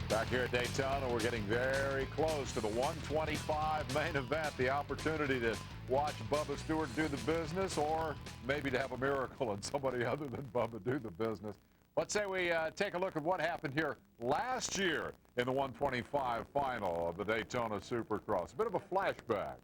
Back here at Daytona, we're getting very close to the 125 main event. The opportunity to watch Bubba Stewart do the business, or maybe to have a miracle and somebody other than Bubba do the business. Let's say we take a look at what happened here last year in the 125 final of the Daytona Supercross. A bit of a flashback.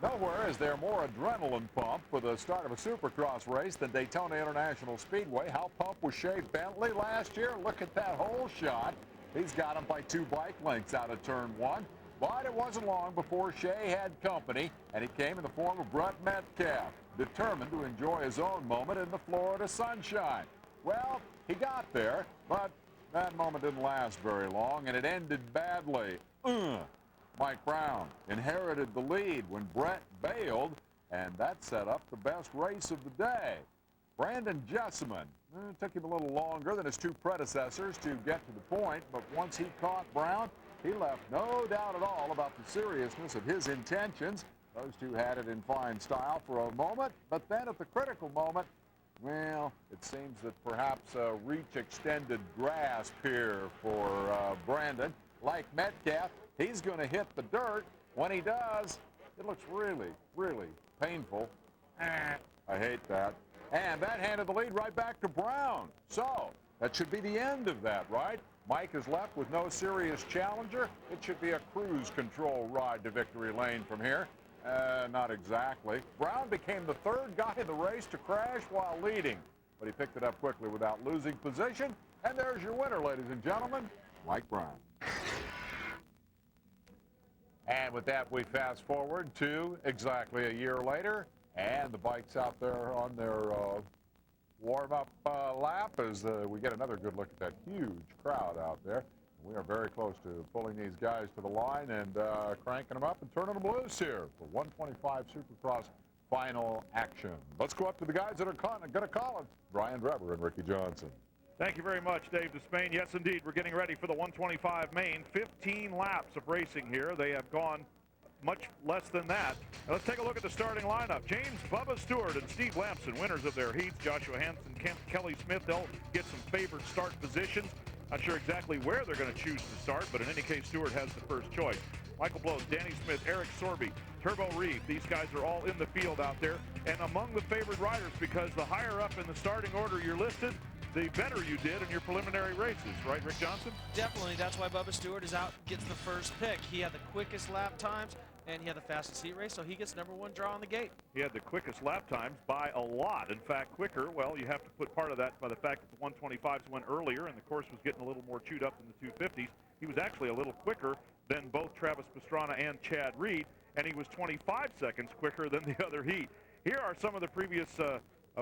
Nowhere is there more adrenaline pump for the start of a Supercross race than Daytona International Speedway. How pumped was Shea Bentley last year? Look at that whole shot. He's got him by 2 bike lengths out of turn 1. But it wasn't long before Shea had company, and he came in the form of Brett Metcalf, determined to enjoy his own moment in the Florida sunshine. Well, he got there, but that moment didn't last very long, and it ended badly. Mike Brown inherited the lead when Brett bailed, and that set up the best race of the day. Brandon Jessamine, it took him a little longer than his 2 predecessors to get to the point, but once he caught Brown, he left no doubt at all about the seriousness of his intentions. Those two had it in fine style for a moment, but then at the critical moment, well, it seems that perhaps a reach extended grasp here for Brandon. Like Metcalf, he's going to hit the dirt. When he does, it looks really, really painful. I hate that. And that handed the lead right back to Brown. So that should be the end of that, right? Mike is left with no serious challenger. It should be a cruise control ride to victory lane from here. Not exactly. Brown became the 3rd guy in the race to crash while leading, but he picked it up quickly without losing position. And there's your winner, ladies and gentlemen, Mike Brown. And with that, we fast forward to exactly a year later, and the bike's out there on their warm-up lap as we get another good look at that huge crowd out there. We are very close to pulling these guys to the line and cranking them up and turning them loose here for 125 Supercross final action. Let's go up to the guys that are going to call it, Brian Drever and Ricky Johnson. Thank you very much, Dave Despain. Yes, indeed, we're getting ready for the 125 main. 15 laps of racing here. They have gone much less than that. Now let's take a look at the starting lineup. James Bubba Stewart and Steve Lamson, winners of their heats. Joshua Hansen, Kent Kelly Smith, they'll get some favored start positions. Not sure exactly where they're going to choose to start, but in any case, Stewart has the first choice. Michael Blows, Danny Smith, Eric Sorby, Turbo Reeve. These guys are all in the field out there. And among the favored riders, because the higher up in the starting order you're listed, the better you did in your preliminary races, right, Rick Johnson? Definitely. That's why Bubba Stewart is out, gets the first pick. He had the quickest lap times, and he had the fastest heat race, so he gets #1 draw on the gate. He had the quickest lap times by a lot. In fact, quicker, well, you have to put part of that by the fact that the 125s went earlier, and the course was getting a little more chewed up than the 250s. He was actually a little quicker than both Travis Pastrana and Chad Reed, and he was 25 seconds quicker than the other heat. Here are some of the previous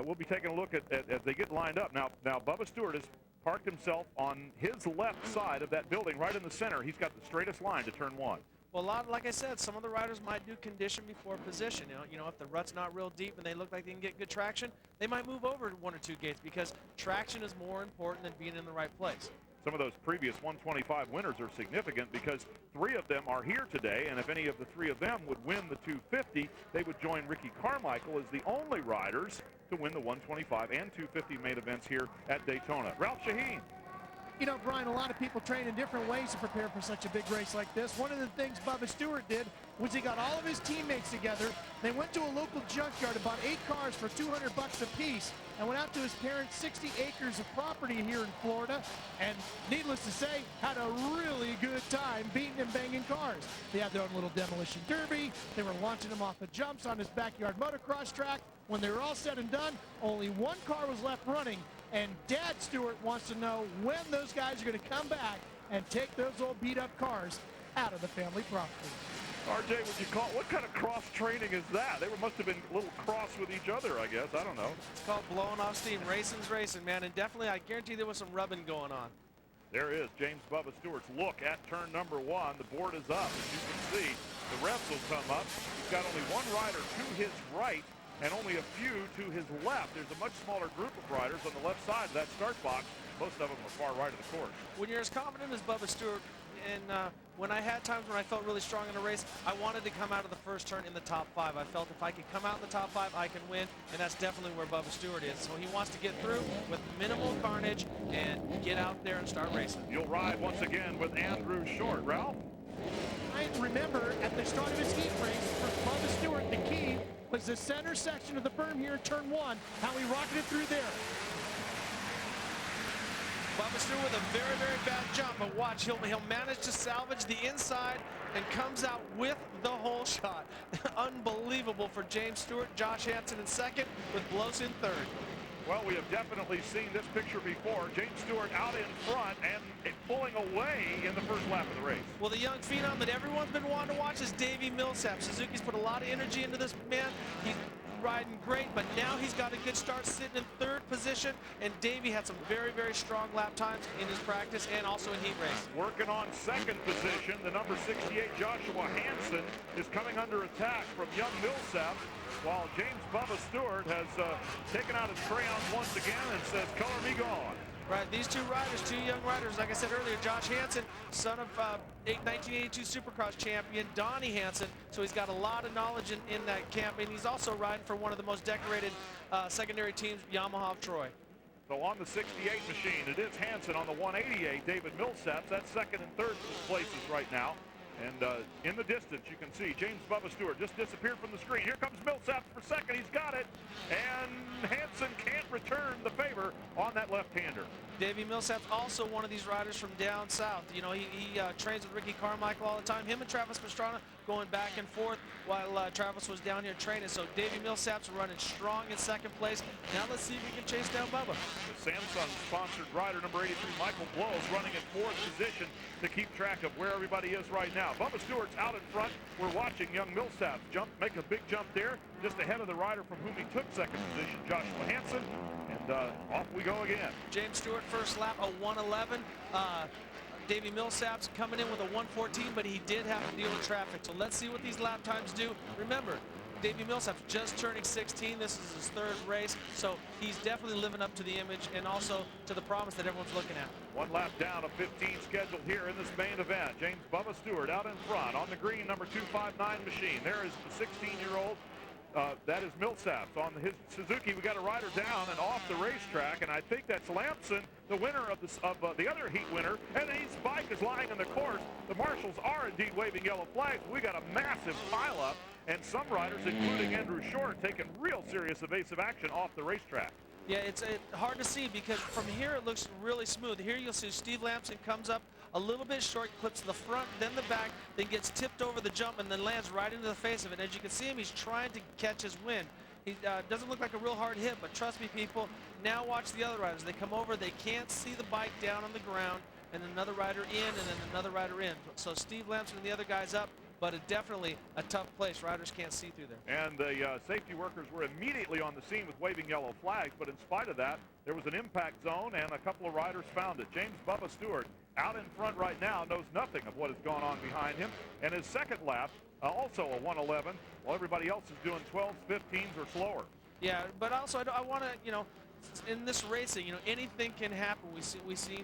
we'll be taking a look at as they get lined up. Now Bubba Stewart has parked himself on his left side of that building, right in the center. He's got the straightest line to turn 1. Well, like I said, some of the riders might do condition before position. You know, if the rut's not real deep and they look like they can get good traction, they might move over 1 or 2 gates because traction is more important than being in the right place. Some of those previous 125 winners are significant because 3 of them are here today, and if any of the 3 of them would win the 250, they would join Ricky Carmichael as the only riders to win the 125 and 250 main events here at Daytona. Ralph Shaheen. You know, Brian, a lot of people train in different ways to prepare for such a big race like this. One of the things Bubba Stewart did was he got all of his teammates together. They went to a local junkyard, bought 8 cars for $200 a piece, and went out to his parents' 60 acres of property here in Florida, and needless to say, had a really good time beating and banging cars. They had their own little demolition derby. They were launching them off the jumps on his backyard motocross track. When they were all said and done, only 1 car was left running, and Dad Stewart wants to know when those guys are going to come back and take those old beat-up cars out of the family property. RJ, would you call, what kind of cross-training is that? They must have been a little cross with each other, I guess. I don't know. It's called blowing off steam. Racing's racing, man, and definitely, I guarantee there was some rubbing going on. There is James Bubba Stewart's look at turn #1. The board is up. As you can see, the refs will come up. He's got only 1 rider to his right and only a few to his left. There's a much smaller group of riders on the left side of that start box. Most of them are far right of the course. When you're as confident as Bubba Stewart in when I had times when I felt really strong in a race, I wanted to come out of the first turn in the top 5. I felt if I could come out in the top 5, I can win, and that's definitely where Bubba Stewart is. So he wants to get through with minimal carnage and get out there and start racing. You'll ride once again with Andrew Short. Ralph? I remember at the start of his heat race for Bubba Stewart, the key was the center section of the berm here in turn 1, how he rocketed through there. Bubba Stewart with a very, very bad jump, but watch, he'll manage to salvage the inside and comes out with the hole shot. Unbelievable for James Stewart. Josh Hansen in second with Blos in third. Well, we have definitely seen this picture before. James Stewart out in front and pulling away in the first lap of the race. Well, the young phenom that everyone's been wanting to watch is Davey Millsap. Suzuki's put a lot of energy into this man. He's riding great, but now he's got a good start sitting in third position, and Davey had some very, very strong lap times in his practice and also in heat race. Working on second position, the number 68 Joshua Hansen is coming under attack from young Millsap, while James Bubba Stewart has taken out his crayons once again and says, color me gone. Right, these two riders, two young riders, like I said earlier, Josh Hansen, son of 1982 Supercross champion Donnie Hansen, so he's got a lot of knowledge in that camp, and he's also riding for one of the most decorated secondary teams, Yamaha of Troy. So on the 68 machine, it is Hansen. On the 188, David Millsaps. That's second and third places right now. And in the distance, you can see James Bubba Stewart just disappeared from the screen. Here comes Millsaps for second. He's got it. And Hansen can't return the favor on that left-hander. Davey Millsap's also one of these riders from down south. You know, he trains with Ricky Carmichael all the time. Him and Travis Pastrana going back and forth while Travis was down here training. So Davey Millsap's running strong in second place. Now let's see if he can chase down Bubba. The Samsung-sponsored rider, number 83, Michael Blows, running in fourth position to keep track of where everybody is right now. Bubba Stewart's out in front. We're watching young Millsap make a big jump there, just ahead of the rider from whom he took second position, Joshua Hansen. And off we go again. James Stewart first lap, a 1:11. Davey Millsap's coming in with a 1:14, but he did have to deal with traffic. So let's see what these lap times do. Remember, Davey Millsap's just turning 16. This is his third race, so he's definitely living up to the image and also to the promise that everyone's looking at. One lap down of 15 scheduled here in this main event. James Bubba Stewart out in front on the green, number 259 machine. There is the 16-year-old. That is Millsaps. On his Suzuki, we got a rider down and off the racetrack, and I think that's Lampson, the winner of the other heat winner, and his bike is lying in the course. The marshals are indeed waving yellow flags. We got a massive pileup, and some riders, including Andrew Short, taking real serious evasive action off the racetrack. Yeah, it's hard to see because from here it looks really smooth. Here you'll see Steve Lampson comes up a little bit short, clips the front, then the back, then gets tipped over the jump and then lands right into the face of it. As you can see him, he's trying to catch his wind. He doesn't look like a real hard hit, but trust me, people, now watch the other riders. They come over, they can't see the bike down on the ground, and another rider in, and then another rider in. So Steve Lampson and the other guys up, but definitely a tough place. Riders can't see through there. And the safety workers were immediately on the scene with waving yellow flags, but in spite of that, there was an impact zone, and a couple of riders found it. James Bubba Stewart, out in front right now, knows nothing of what has gone on behind him. And his second lap, also a 1:11, while everybody else is doing 12s, 15s, or slower. Yeah, but also I want to, you know, in this racing, you know, anything can happen. We've seen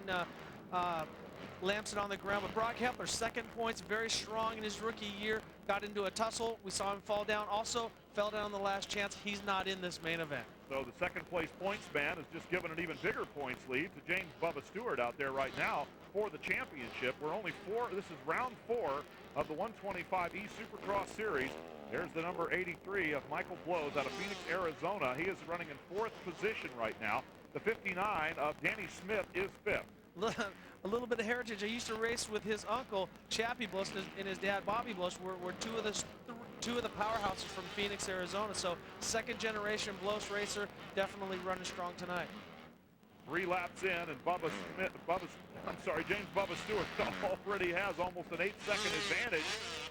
Lampson on the ground, but Brock Hepler, second points, very strong in his rookie year, got into a tussle. We saw him fall down. Also fell down on the last chance. He's not in this main event. So the second place points man has just given an even bigger points lead to James Bubba Stewart out there right now for the championship. We're only this is round 4 of the 125E Supercross Series. There's the number 83 of Michael Blows out of Phoenix, Arizona. He is running in 4th position right now. The 59 of Danny Smith is 5th. A little bit of heritage. I used to race with his uncle, Chappie Blows, and his dad, Bobby Blows, were two of the powerhouses from Phoenix, Arizona. So second generation Blows racer, definitely running strong tonight. 3 laps in, and James Bubba Stewart already has almost an 8-second advantage.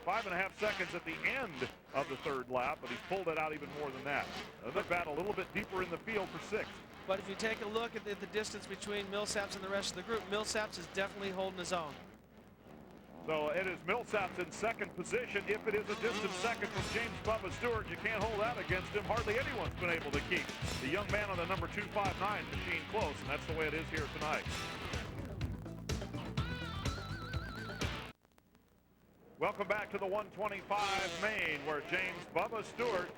5.5 seconds at the end of the third lap, but he's pulled it out even more than that. Another battle a little bit deeper in the field for 6th. But if you take a look at the distance between Millsaps and the rest of the group, Millsaps is definitely holding his own. So it is Millsaps in second position. If it is a distant second from James Bubba Stewart, you can't hold that against him. Hardly anyone's been able to keep the young man on the number 259 machine close, and that's the way it is here tonight. Welcome back to the 125 main, where James Bubba Stewart,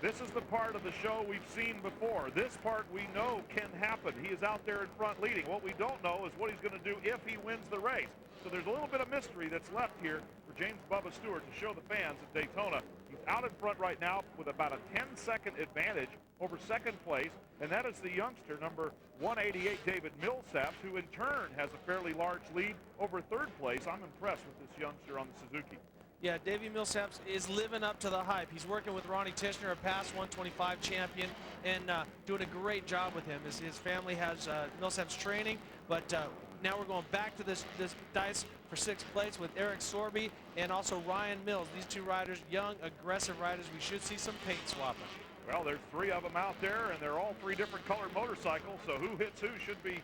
this is the part of the show we've seen before. This part we know can happen. He is out there in front leading. What we don't know is what he's going to do if he wins the race. So there's a little bit of mystery that's left here for James Bubba Stewart to show the fans at Daytona. He's out in front right now with about a 10-second advantage over second place, and that is the youngster, number 188, David Millsaps, who in turn has a fairly large lead over third place. I'm impressed with this youngster on the Suzuki. Yeah, Davey Millsaps is living up to the hype. He's working with Ronnie Tishner, a past 125 champion, and doing a great job with him. His family has Millsaps training, but now we're going back to this dice for sixth place with Eric Sorby and also Ryan Mills. These two riders, young, aggressive riders. We should see some paint swapping. Well, there's three of them out there, and they're all three different colored motorcycles, so who hits who should be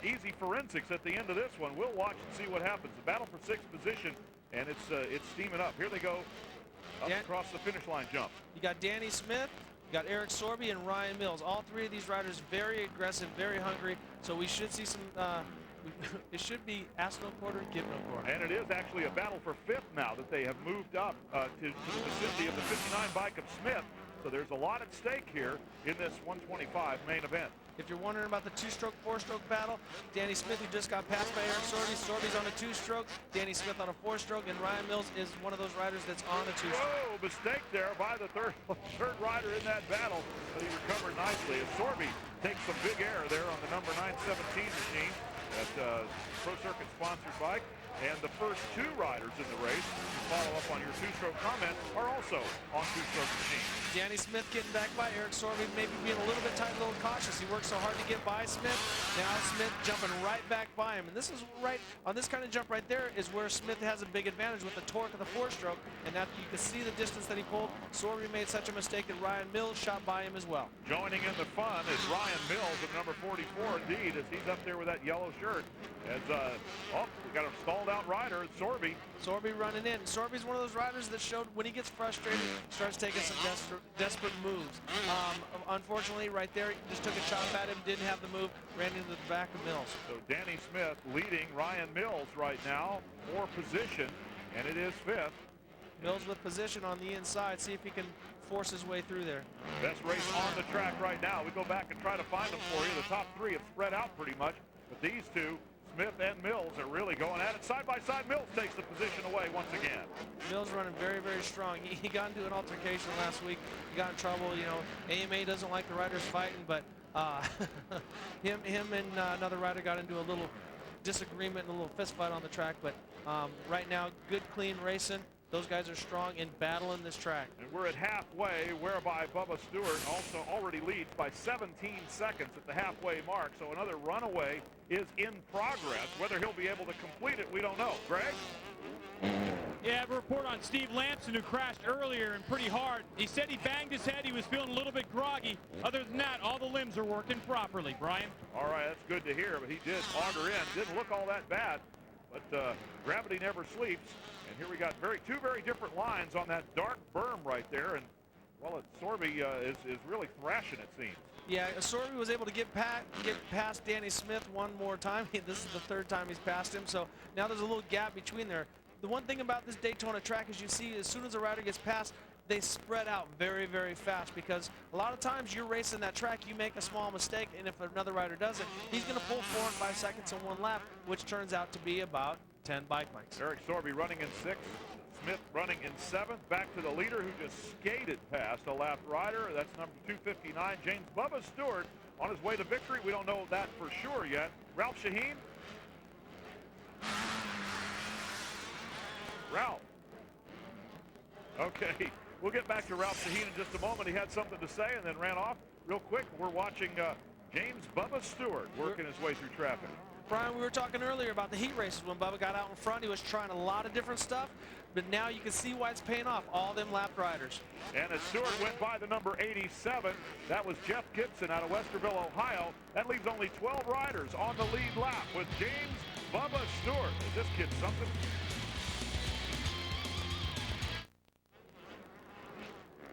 easy forensics at the end of this one. We'll watch and see what happens. The battle for sixth position, and it's steaming up. Here they go up across the finish line jump. You got Danny Smith, you got Eric Sorby, and Ryan Mills. All three of these riders very aggressive, very hungry, so we should see some it should be ask no quarter, give no quarter. And it is actually a battle for fifth now that they have moved up to the vicinity of the 59 bike of Smith. So there's a lot at stake here in this 125 main event. If you're wondering about the two-stroke, four-stroke battle, Danny Smith, who just got passed by Eric Sorby. Sorby's on a two-stroke, Danny Smith on a four-stroke, and Ryan Mills is one of those riders that's on a two-stroke. Whoa, mistake there by the third rider in that battle, but he recovered nicely as Sorby takes some big air there on the number 917 machine. That Pro Circuit sponsored bike. And the first two riders in the race, to follow up on your two-stroke comment, are also on two-stroke machines. Danny Smith getting back by Eric Sorby, maybe being a little bit tight, a little cautious. He worked so hard to get by Smith. Now Smith jumping right back by him. And this is right, on this kind of jump right there is where Smith has a big advantage with the torque of the four-stroke. And that you can see the distance that he pulled. Sorby made such a mistake that Ryan Mills shot by him as well. Joining in the fun is Ryan Mills at number 44, indeed, as he's up there with that yellow shirt. As, we got a stalled out rider, it's Sorby. Sorby running in. Sorby's one of those riders that showed when he gets frustrated, starts taking some desperate moves. Unfortunately, right there, he just took a chop at him, didn't have the move, ran into the back of Mills. So Danny Smith leading Ryan Mills right now for position, and it is fifth. Mills with position on the inside. See if he can force his way through there. Best race on the track right now. We go back and try to find them for you. The top three have spread out pretty much, but these two, Smith and Mills, are really going at it. Side by side, Mills takes the position away once again. Mills running very, very strong. He got into an altercation last week. He got in trouble. You know, AMA doesn't like the riders fighting, but him and another rider got into a little disagreement and a little fist fight on the track. But right now, good, clean racing. Those guys are strong and battling this track. And we're at halfway, whereby Bubba Stewart also already leads by 17 seconds at the halfway mark. So another runaway is in progress. Whether he'll be able to complete it, we don't know. Greg? Yeah, I have a report on Steve Lamson, who crashed earlier and pretty hard. He said he banged his head. He was feeling a little bit groggy. Other than that, all the limbs are working properly. Brian? All right, that's good to hear, but he did auger in. Didn't look all that bad, but gravity never sleeps. And here we got two very different lines on that dark berm right there. And, well, Sorby is really thrashing, it seems. Yeah, Sorby was able to get past Danny Smith one more time. This is the third time he's passed him, so now there's a little gap between there. The one thing about this Daytona track is you see as soon as a rider gets past, they spread out very, very fast, because a lot of times you're racing that track, you make a small mistake, and if another rider does it, he's going to pull 4 and 5 seconds in one lap, which turns out to be about 10 bike lengths. Eric Sorby running in 6th. Smith running in 7th. Back to the leader who just skated past a lap rider. That's number 259, James Bubba Stewart, on his way to victory. We don't know that for sure yet. Ralph Shaheen. Ralph. Okay, we'll get back to Ralph Shaheen in just a moment. He had something to say and then ran off real quick. We're watching James Bubba Stewart working his way through traffic. Brian, we were talking earlier about the heat races. When Bubba got out in front, he was trying a lot of different stuff, but now you can see why it's paying off. All them lapped riders. And as Stewart went by the number 87, that was Jeff Gibson out of Westerville, Ohio. That leaves only 12 riders on the lead lap with James Bubba Stewart. Is this kid something?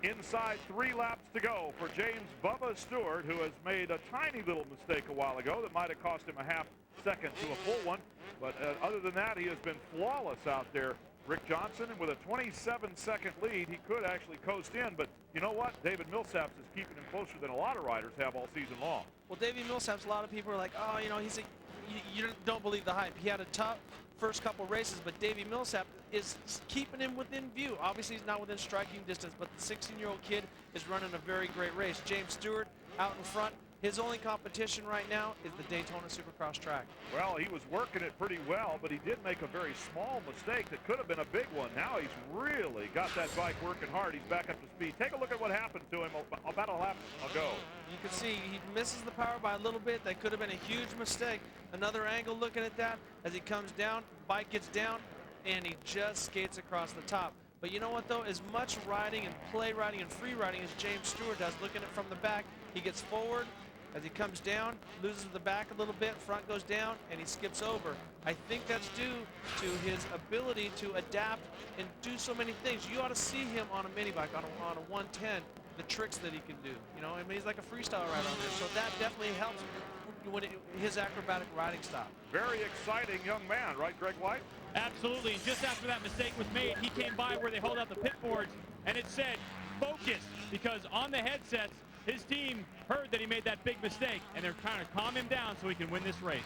Inside 3 laps to go for James Bubba Stewart, who has made a tiny little mistake a while ago that might have cost him a half second to a full one. But other than that, he has been flawless out there Rick Johnson, and with a 27-second lead, he could actually coast in. But you know what? David Millsaps is keeping him closer than a lot of riders have all season long. Well, David Millsaps, a lot of people are like, oh, you know, you don't believe the hype. He had a tough first couple races, but Davey Millsap is keeping him within view. Obviously, he's not within striking distance, but the 16-year-old kid is running a very great race. James Stewart out in front. His only competition right now is the Daytona Supercross track. Well, he was working it pretty well, but he did make a very small mistake that could have been a big one. Now he's really got that bike working hard. He's back up to speed. Take a look at what happened to him about a lap ago. You can see he misses the power by a little bit. That could have been a huge mistake. Another angle looking at that as he comes down, bike gets down, and he just skates across the top. But you know what, though? As much riding and play riding and free riding as James Stewart does, looking at it from the back, he gets forward. As he comes down, loses the back a little bit, front goes down, and he skips over. I think that's due to his ability to adapt and do so many things. You ought to see him on a mini bike, on a 110, the tricks that he can do. You know, I mean, he's like a freestyle rider on there, so that definitely helps when his acrobatic riding style. Very exciting young man, right, Greg White? Absolutely. And just after that mistake was made, he came by where they hold out the pit boards, and it said, focus, because on the headsets, his team heard that he made that big mistake, and they're trying to calm him down so he can win this race.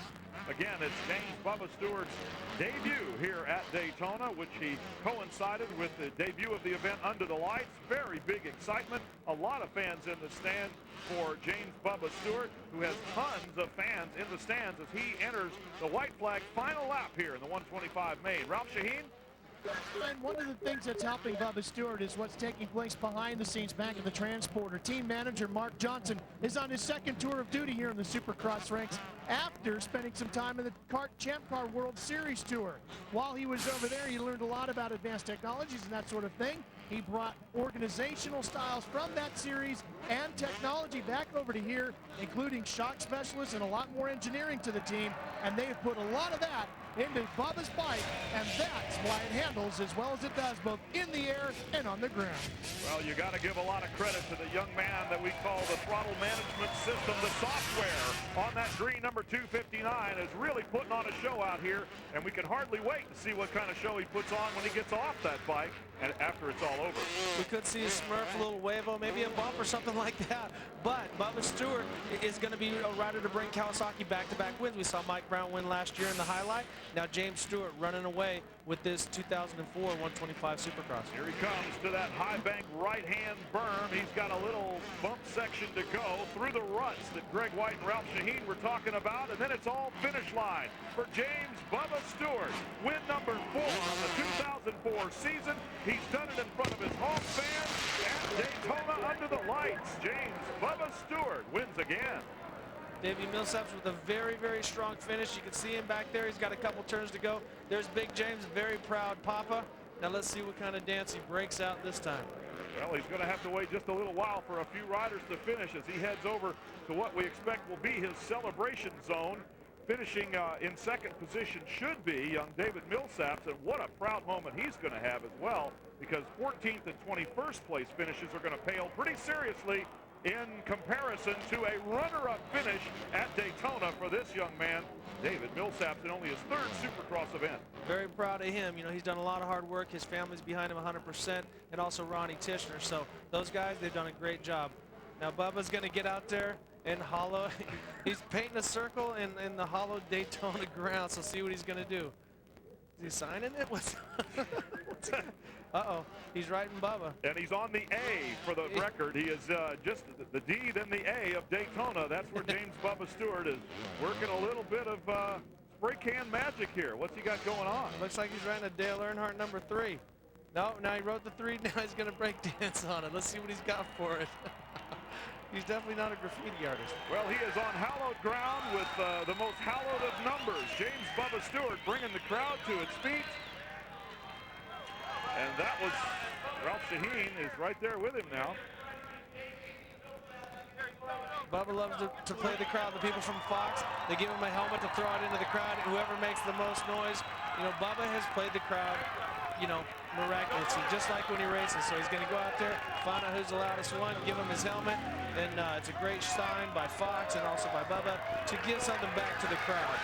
Again, it's James Bubba Stewart's debut here at Daytona, which he coincided with the debut of the event under the lights. Very big excitement. A lot of fans in the stand for James Bubba Stewart, who has tons of fans in the stands as he enters the white flag final lap here in the 125 main. Ralph Shaheen? And one of the things that's helping Bubba Stewart is what's taking place behind the scenes back at the transporter. Team manager Mark Johnson is on his second tour of duty here in the Supercross ranks after spending some time in the Champ Car World Series Tour. While he was over there, he learned a lot about advanced technologies and that sort of thing. He brought organizational styles from that series and technology back over to here, including shock specialists and a lot more engineering to the team, and they've put a lot of that into Bubba's bike, and that's why it handles as well as it does, both in the air and on the ground. Well, you got to give a lot of credit to the young man that we call the throttle management system. The software on that green number 259 is really putting on a show out here, and we can hardly wait to see what kind of show he puts on when he gets off that bike and after it's all over. We could see a smurf, a little wavo, maybe a bump or something like that. But Bubba Stewart is going to be a rider to bring Kawasaki back-to-back wins. We saw Mike Brown win last year in the highlight. Now James Stewart running away with this 2004 125 Supercross. Here he comes to that high bank right-hand berm. He's got a little bump section to go through the ruts that Greg White and Ralph Shaheen were talking about, and then it's all finish line for James Bubba Stewart. Win number 4 of the 2004 season. He's done it in front of his home fans at Daytona under the lights. James Bubba Stewart wins again. Davey Millsaps with a very, very strong finish. You can see him back there. He's got a couple turns to go. There's Big James, very proud papa. Now let's see what kind of dance he breaks out this time. Well, he's going to have to wait just a little while for a few riders to finish as he heads over to what we expect will be his celebration zone. Finishing in second position should be young David Millsaps, and what a proud moment he's going to have as well, because 14th and 21st place finishes are going to pale pretty seriously in comparison to a runner-up finish at Daytona for this young man, David Millsaps, in only his third Supercross event. Very proud of him. You know, he's done a lot of hard work. His family's behind him 100%, and also Ronnie Tishner. So those guys, they've done a great job. Now Bubba's going to get out there and hollow. He's painting a circle in the hollow Daytona ground, so see what he's going to do. Is he signing it? What's uh-oh, he's writing Bubba. And he's on the A for the record. He is just the D, then the A of Daytona. That's where James Bubba Stewart is working a little bit of spray can magic here. What's he got going on? Looks like he's writing a Dale Earnhardt number 3. No, now he wrote the 3, now he's going to break dance on it. Let's see what he's got for it. He's definitely not a graffiti artist. Well, he is on hallowed ground with the most hallowed of numbers. James Bubba Stewart bringing the crowd to its feet. And that was Ralph Shaheen is right there with him now. Bubba loves to play the crowd. The people from Fox, they give him a helmet to throw it into the crowd. Whoever makes the most noise, you know, Bubba has played the crowd, you know, miraculously, just like when he races. So he's going to go out there, find out who's the loudest one, give him his helmet, and it's a great sign by Fox and also by Bubba to give something back to the crowd.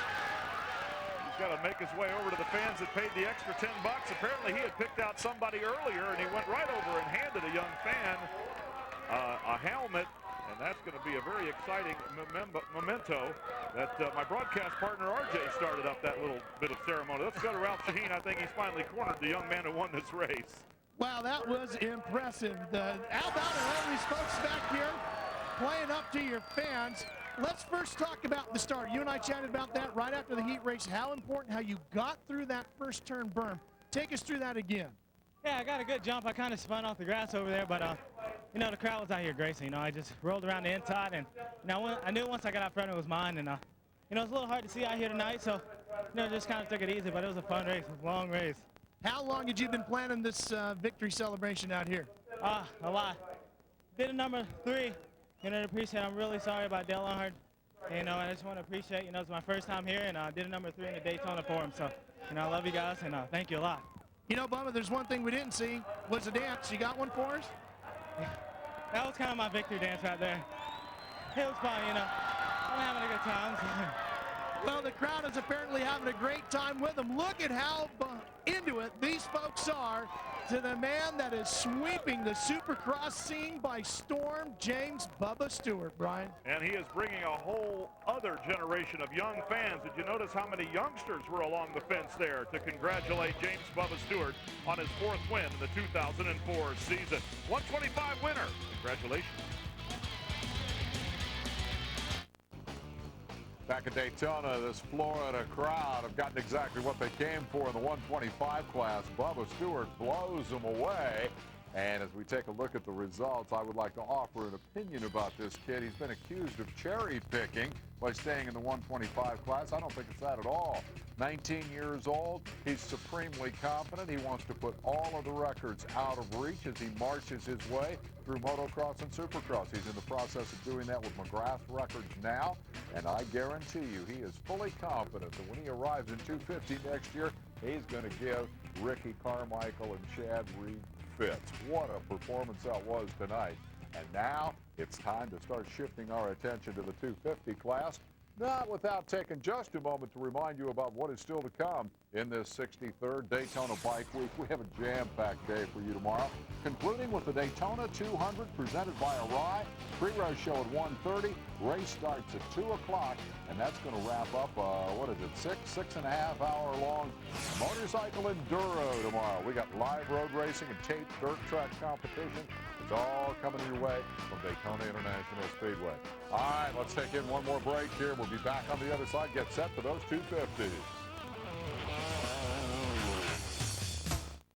got to make his way over to the fans that paid the extra $10. Apparently he had picked out somebody earlier, and he went right over and handed a young fan a helmet. And that's going to be a very exciting memento that my broadcast partner RJ started up that little bit of ceremony. Let's go to Ralph Shaheen. I think he's finally cornered the young man who won this race. Wow, that was impressive. How about all these folks back here playing up to your fans? Let's first talk about the start. You and I chatted about that right after the heat race. How important, how you got through that first turn berm. Take us through that again. Yeah, I got a good jump. I kind of spun off the grass over there, but you know, the crowd was out here racing. You know, I just rolled around the inside, and you know, I knew once I got out front it was mine. And you know, it's a little hard to see out here tonight, so you know, just kind of took it easy. But it was a fun race, a long race. How long had you been planning this victory celebration out here? A lot. Did a number 3. You know, to appreciate. I'm really sorry about Dale Earnhardt. You know, I just want to appreciate. You know, it's my first time here, and I did a number 3 in the Daytona for him. So, you know, I love you guys, and thank you a lot. You know, Bubba, there's one thing we didn't see was a dance. You got one for us? That was kind of my victory dance right there. It was fun, you know. I'm having a good time. Well, the crowd is apparently having a great time with them. Look at how into it these folks are to the man that is sweeping the Supercross scene by storm, James Bubba Stewart, Brian. And he is bringing a whole other generation of young fans. Did you notice how many youngsters were along the fence there to congratulate James Bubba Stewart on his 4th win in the 2004 season? 125 winner. Congratulations. Back at Daytona, this Florida crowd have gotten exactly what they came for in the 125 class. Bubba Stewart blows them away. And as we take a look at the results, I would like to offer an opinion about this kid. He's been accused of cherry picking by staying in the 125 class. I don't think it's that at all. 19 years old, he's supremely confident. He wants to put all of the records out of reach as he marches his way through motocross and supercross. He's in the process of doing that with McGrath records now, and I guarantee you he is fully confident that when he arrives in 250 next year, he's going to give Ricky Carmichael and Chad Reed fits. What a performance that was tonight. And now it's time to start shifting our attention to the 250 class. Not without taking just a moment to remind you about what is still to come in this 63rd Daytona Bike Week. We have a jam-packed day for you tomorrow, concluding with the Daytona 200 presented by Arai. Pre-race show at 1:30. Race starts at 2 o'clock, and that's going to wrap up, what is it, six and a half hour long motorcycle enduro tomorrow. We got live road racing and taped dirt track competition. It's all coming your way from Daytona International Speedway. All right, let's take in one more break here. We'll be back on the other side. Get set for those 250s.